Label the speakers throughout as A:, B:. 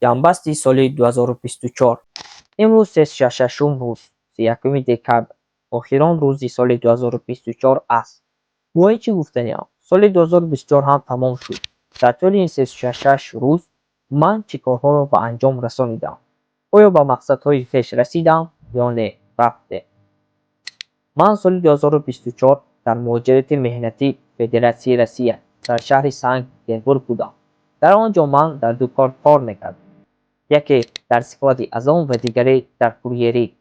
A: جنبستی سال 2024 امروز 36 روز 31 دکبر آخرین روزی سال 2024 است. با چی گفتنیم سال 2024 هم تمام شد. در طول این 36 روز من چه کارها را به انجام رسانیدم؟ آیا به مقصدهای خویش رسیدم یا نه رفته؟ من سال 2024 در مهاجرت مهنتی فدراسیون روسیه در شهر سنت پترزبورگ بودم. در آنجا من در دو کار میکردم، یکی در صفت ازام و دیگری در کوریری.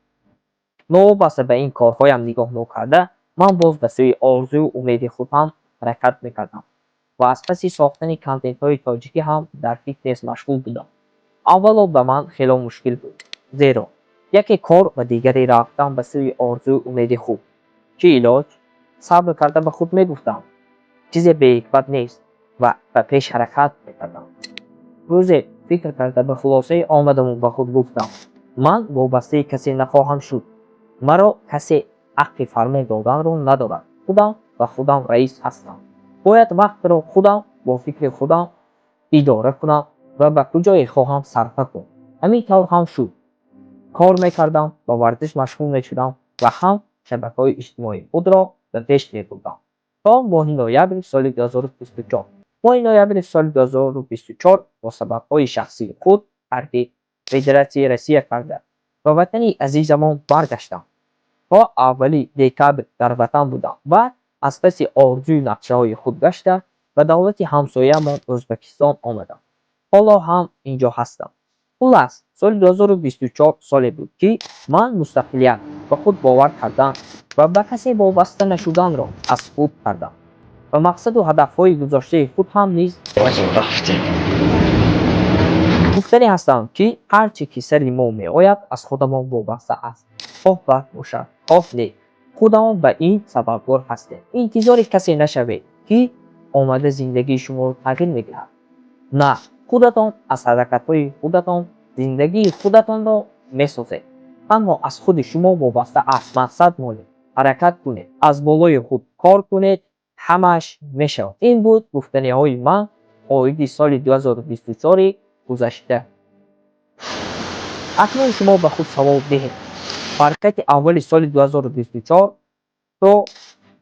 A: نوابسته به این کارهایم نگاه نکرده من باز به سوی آرزو و امید خودم حرکت میکردم و از پس ساختن کانتنت های تاجیکی هم در فیتنس مشغول بودم. اولا به من خیلی مشکل بود، زیرا یکی کار و دیگری رفتم به سوی آرزو و امید خوب. چه علاج؟ صبر کرده به خود میگفتم چیزی به حکمت نیست و به پیش حرکت میکردم. روزی فکر کرده به خلاصه آمدم و به خود گفتم من وابسته کسی نخواهم شد. مرا کسی حق فرمان دادن را ندارد. خودم و خودم رئیس هستم. باید وقت را خودم با فکر خودم اداره کنم و به کجای خواهم صرفه کنم. همین طور هم شد. کار میکردم، با ورزش مشغول میشدم و هم شبکه‌های اجتماعی خود را به پیش میبردم تا ماه نوامبر سال 2024. ماه نوامبر سال 2024 با سبب‌های شخصی خود ترک فدراسیون روسیه کرده و وطن عزیزمان برگشتم. تا اولی دکبر در وطن بودم و از پس آرزوی نقشه‌های خود گشته و دولت همسایه‌مان ازبکستان آمدم. حالا هم اینجا هستم. خلاص سال 2024 سالی بود که من مستقلیت به خود باور کردم و به کسی وابسته نشدن را از خود کردم و مقصد و هدف‌های گذاشته خود هم نیز گفتنی هستم که هرچی که سر ما میآید از خودمان وابسته است، خواه بد باشد خواه نیک. خودمان به این سببوار هستیم. انتظار کسی نشوید که آمده زندگی شما را تغییر میدهد. نه، خودتان از حرکت‌های خودتان زندگی خودتان را میسازید. اما از خود شما وابسته است. مقصد مانید، حرکت کنید، از بالای خود کار کنید، همش میشود. این بود گفتنی‌های من عاید سال 2024 گذشته. اکنون شما به خود سوال دهید حرکت اول سال 2024 تا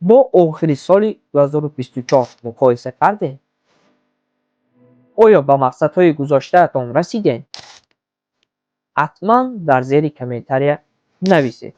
A: با آخر سال 2024 مقایسه کرده؟ آیا به مقصدهای گذاشته‌تان رسیدین؟ حتما در زیر کامنتاری نویسید.